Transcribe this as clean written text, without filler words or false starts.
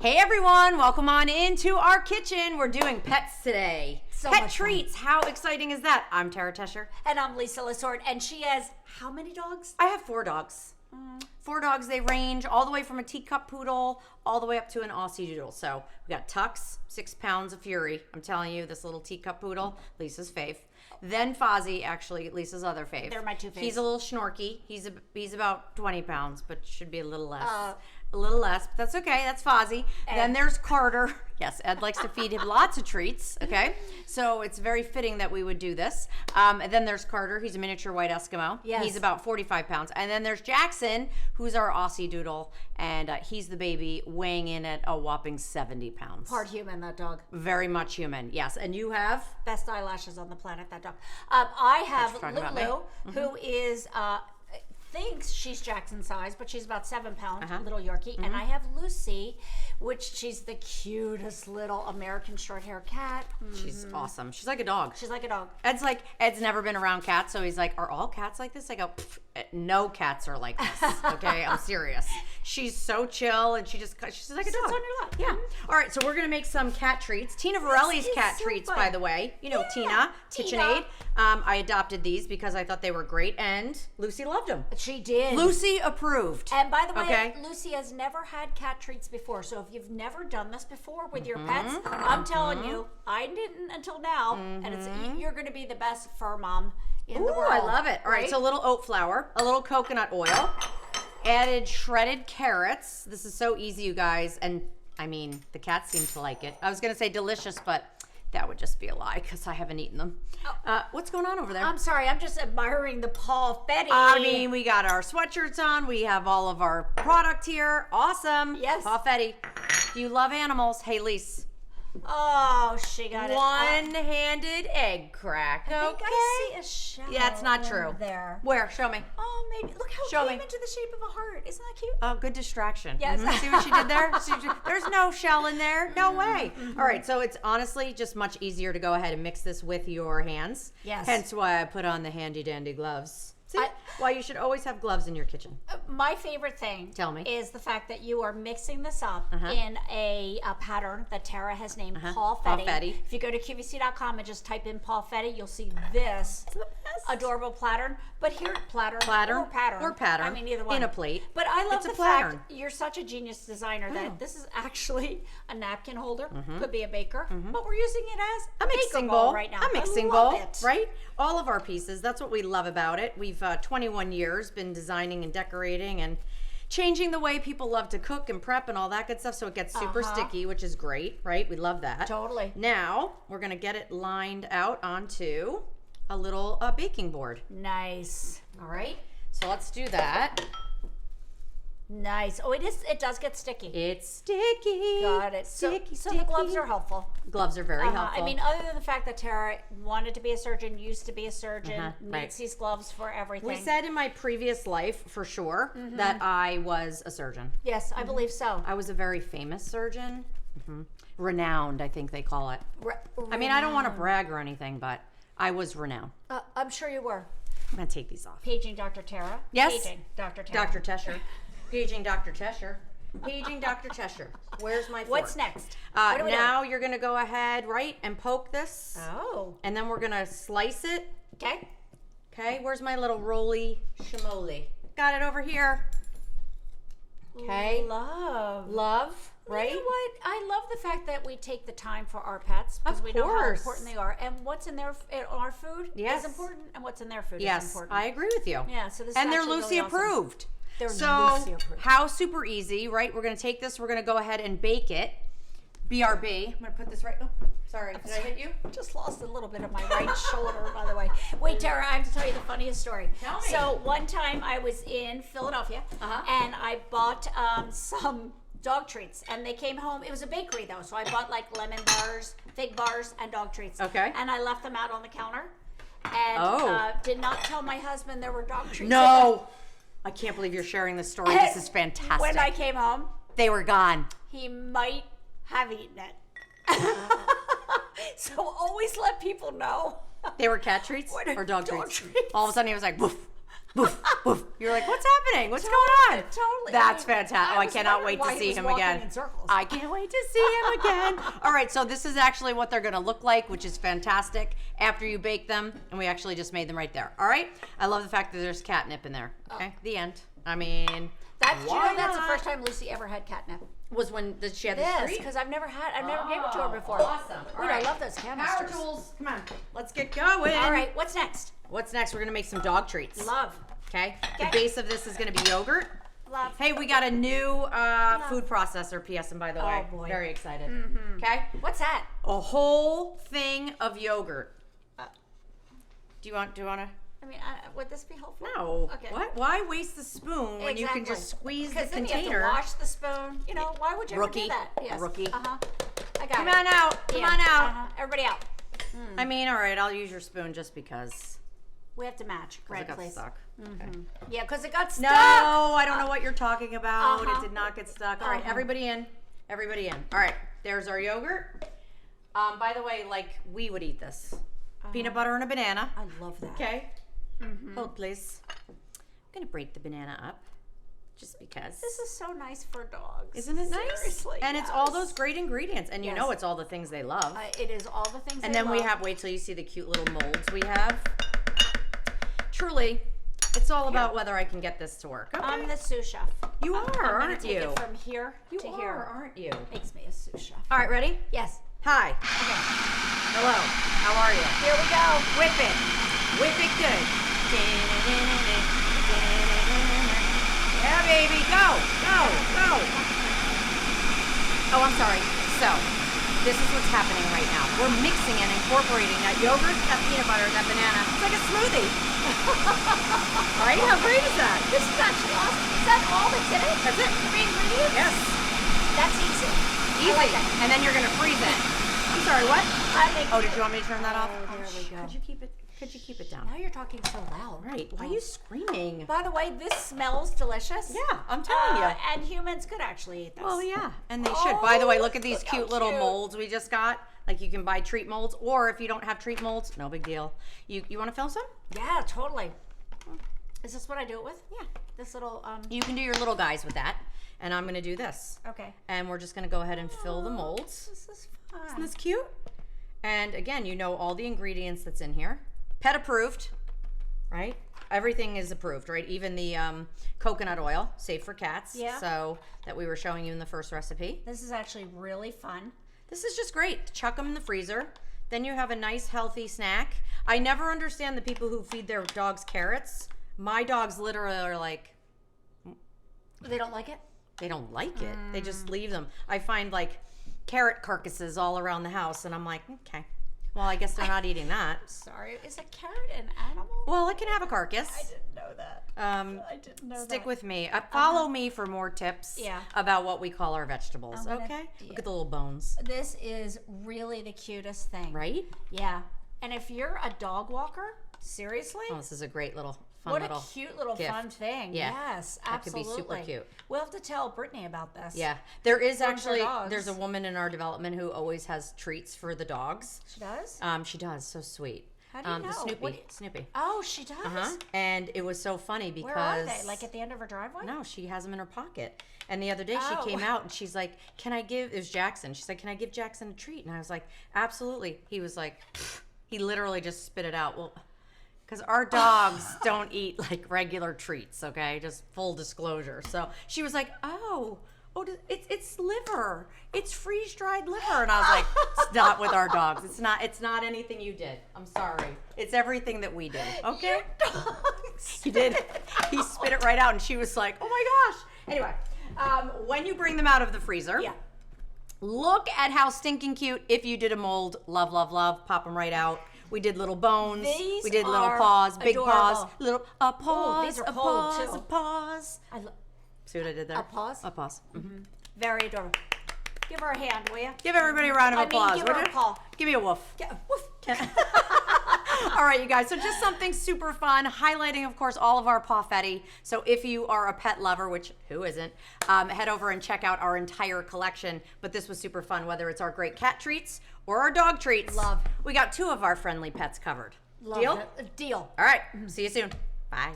Hey everyone, welcome on into our kitchen. We're doing pets today. Pet treats. How exciting is that? I'm Tesher. And I'm LaSorte. And she has how many dogs? I have 4 dogs. 4 dogs. They range all the way from a teacup poodle all the way up to an Aussie doodle. So we got Tux, 6 pounds of fury. I'm telling you, this little teacup poodle, Lisa's fave. Then Fozzie, actually, Lisa's other fave. They're my 2 faves. He's a little schnorky. He's about 20 pounds, but should be a little less. A little less, but that's okay. That's Fozzie. Then there's Carter. Yes, Ed likes to feed him lots of treats, okay? So it's very fitting that we would do this. And then there's Carter. He's a miniature white Eskimo. Yes. He's about 45 pounds. And then there's Jackson, who's our Aussie doodle, and he's the baby, weighing in at a whopping 70 pounds. Part human, that dog. Very much human, yes. And you have? Best eyelashes on the planet, that dog. I have Lulu, who is... thinks she's Jackson's size, but she's about 7 pounds, little Yorkie. And I have Lucy, which she's the cutest little American short-haired cat. She's awesome. She's like a dog. She's like a dog. Ed's never been around cats, so he's like, are all cats like this? I go, no cats are like this, okay? I'm serious. She's so chill, and she's like a dog. Sits on your lap. Yeah. All right, so we're going to make some cat treats. Tina Varelli's cat treats, by the way. You know Tina, KitchenAid. I adopted these because I thought they were great, and Lucy loved them. She did. Lucy approved. And by the way, Lucy has never had cat treats before. So if you've never done this before with your pets, I'm telling you, I didn't until now. And you're going to be the best fur mom in the world. I love it. All right, so a little oat flour, a little coconut oil, added shredded carrots. This is so easy, you guys. And I mean, the cats seem to like it. I was going to say delicious, but that would just be a lie because I haven't eaten them. What's going on over there? I'm sorry. I'm just admiring the Pawfetti. I mean, we got our sweatshirts on. We have all of our product here. Awesome. Yes. Pawfetti. Do you love animals? Hey, Lise. Oh, she got it. One-handed egg crack. I think I see a shell. Yeah, it's not true. There. Where? Show me. Oh, maybe. Look how it came into the shape of a heart. Isn't that cute? Oh, good distraction. Yes. See what she did there? There's no shell in there. No way. All right, so it's honestly just much easier to go ahead and mix this with your hands. Yes. Hence why I put on the handy-dandy gloves. See? Why you should always have gloves in your kitchen. My favorite thing is the fact that you are mixing this up in a pattern that Tara has named Pawfetti. If you go to QVC.com and just type in Pawfetti, you'll see this adorable pattern. But here, pattern or pattern. I mean, either one. In a plate. But I love the fact you're such a genius designer that this is actually a napkin holder. Could be a baker, but we're using it as a mixing bowl right now. A mixing bowl, right? All of our pieces. That's what we love about it. We've 21 years been designing and decorating and changing the way people love to cook and prep and all that good stuff, so it gets super sticky, which is great, right? We love that. Totally. Now we're gonna get it lined out onto a little baking board. Nice. All right, so let's do that. Nice. Oh, it does get sticky. It's sticky. Got it. Sticky. So the gloves are helpful. Gloves are very helpful. I mean, other than the fact that Tara wanted to be a surgeon, used to be a surgeon, needs these gloves for everything. We said in my previous life, for sure, that I was a surgeon. Yes, I believe so. I was a very famous surgeon. Renowned, I think they call it. I mean, I don't want to brag or anything, but I was renowned. I'm sure you were. I'm going to take these off. Paging Dr. Tara. Yes. Paging Dr. Tara. Dr. Tesher. Paging Dr. Tesher. Paging Dr. Tesher. Where's my fork? What's next? Now you're going to go ahead, right, and poke this. Oh. And then we're going to slice it. Okay. Okay, where's my little roly shimoli? Got it over here. Okay. Love, right? You know what? I love the fact that we take the time for our pets because we know how important they are. And what's in our food is important, and what's in their food is important. Yes, I agree with you. Yeah, so this and is they're really Lucy awesome. approved. They're so Lucy approved. How super easy, right? We're going to take this. We're going to go ahead and bake it. BRB. I'm going to put this right. Oh, sorry. Did I hit you? I just lost a little bit of my right shoulder, by the way. Wait, Tara, I have to tell you the funniest story. Tell me. So one time I was in Philadelphia, and I bought some dog treats, and they came home. It was a bakery, though, so I bought like lemon bars, fig bars, and dog treats. Okay. And I left them out on the counter, and did not tell my husband there were dog treats. No. I can't believe you're sharing this story. This is fantastic. When I came home, they were gone. He might have eaten it. So always let people know. They were cat treats or dog treats? All of a sudden he was like, woof. Woof, woof. You're like, what's happening? What's going on? Totally. That's fantastic. Oh, I cannot wait to why he see was him walking again. in circles. I can't wait to see him again. All right, so this is actually what they're going to look like, which is fantastic after you bake them. And we actually just made them right there. All right? I love the fact that there's catnip in there. Okay, the end. I mean, that's the first time Lucy ever had catnip. Was when she had the treat? Because I've never gave it to her before. Awesome. Wait, I love those canisters. Power tools. Come on, let's get going. All right, what's next? What's next? We're going to make some dog treats. Love. Okay. The base of this is going to be yogurt. Love. Hey, we got a new food processor, P.S. And by the way, boy. very excited. Okay. What's that? A whole thing of yogurt. Do you want to? I mean, would this be helpful? No. Okay. What? Why waste the spoon when you can just squeeze the container? Because then you have to wash the spoon. You know, why would you ever do that? Yes. Rookie. I got it. Come on out. Come on out. Everybody out. I mean, all right, I'll use your spoon just because. We have to match. Red, it got please. Stuck. Okay. Yeah, because it got stuck. No, I don't know what you're talking about. It did not get stuck. All right, everybody in. Everybody in. All right, there's our yogurt. By the way, like we would eat this. Peanut butter and a banana. I love that. Okay. Hold, please. I'm going to break the banana up just because. This is so nice for dogs. Isn't it nice? Seriously. And it's all those great ingredients. And you know it's all the things they love. It is all the things and they then love. we have, wait till you see the cute little molds we have. Truly, it's all about whether I can get this to work. Okay. I'm the sous chef. You are, aren't you? Take it from here to You here. are, aren't you? Makes me a sous chef. All right, ready? Yes. Hi. Okay. Hello. How are you? Here we go. Whip it. Whip it good. Yeah, baby. Go. Go. Go. Oh, I'm sorry. So, this is what's happening right now. We're mixing and incorporating that yogurt, that peanut butter, that banana. It's like a smoothie. Right? How great is that? This is actually awesome. Is that all that's in it? That's it. 3 ingredients? Yes. That's easy. Easy. I like that. And then you're going to freeze it. I'm sorry, what? Oh, did you want me to turn that off? There we go. Could you keep it down? Now you're talking so loud. Right. Why are you screaming? By the way, this smells delicious. Yeah, I'm telling you. And humans could actually eat this. Well, yeah, and they should. By the way, look at these look how cute little cute. molds we just got. Like you can buy treat molds, or if you don't have treat molds, no big deal. You want to film some? Yeah, totally. Is this what I do it with? Yeah. This little You can do your little guys with that, and I'm gonna do this. Okay. And we're just gonna go ahead and fill the molds. This is fun. Isn't this cute? And again, you know all the ingredients that's in here. Pet approved, right? Everything is approved, right? Even the coconut oil, safe for cats. Yeah. So that we were showing you in the first recipe. This is actually really fun. This is just great. Chuck them in the freezer. Then you have a nice healthy snack. I never understand the people who feed their dogs carrots. My dogs literally are like, They don't like it? they don't like it. They just leave them. I find like carrot carcasses all around the house and I'm like, okay. Well, I guess they're not eating that. Sorry, is a carrot an animal? Well, it can have a carcass. I didn't know that. I didn't know that. Stick with me. Follow me for more tips Yeah. about what we call our vegetables. I'm gonna- Okay? yeah. Look at the little bones. This is really the cutest thing. Right? Yeah. And if you're a dog walker, seriously? Oh, this is a great little fun What little a cute little gift. fun thing. Yeah. Yes, That could absolutely. be super cute. We'll have to tell Brittany about this. Yeah. There is Fun for actually dogs. there's a woman in our development who always has treats for the dogs. She does? She does. So sweet. How do you know? The Snoopy. What- Snoopy. Oh, she does? Uh-huh. And it was so funny because Where are they? Like at the end of her driveway? No, she has them in her pocket. And the other day Oh. she came out and she's like, "Can I give?" It was Jackson. She's like, "Can I give Jackson a treat?" And I was like, "Absolutely." He was like, he literally just spit it out. Well, because our dogs don't eat like regular treats. Okay, just full disclosure. So she was like, "Oh, it's liver. It's freeze dried liver." And I was like, "It's not with our dogs. It's not anything you did. I'm sorry. It's everything that we did." Okay. He did. He spit it right out, and she was like, "Oh my gosh." Anyway, when you bring them out of the freezer, Yeah. look at how stinking cute. If you did a mold, love, love, love, pop them right out. We did little bones. These we did little are paws, big paws, adorable. little a pause, these are a cold, pause, too. a pause. I See what I did there? A pause? A pause. Mm-hmm. Very adorable. Give her a hand, will you? Give everybody a round of applause. give her would a you? paw. Give me a woof. Yeah. Woof. All right, you guys. So just something super fun, highlighting, of course, all of our Pawfetti. So if you are a pet lover, which who isn't, head over and check out our entire collection. But this was super fun, whether it's our great cat treats or our dog treats. Love. We got 2 of our friendly pets covered. Love Deal? it. Deal. All right. See you soon. Bye.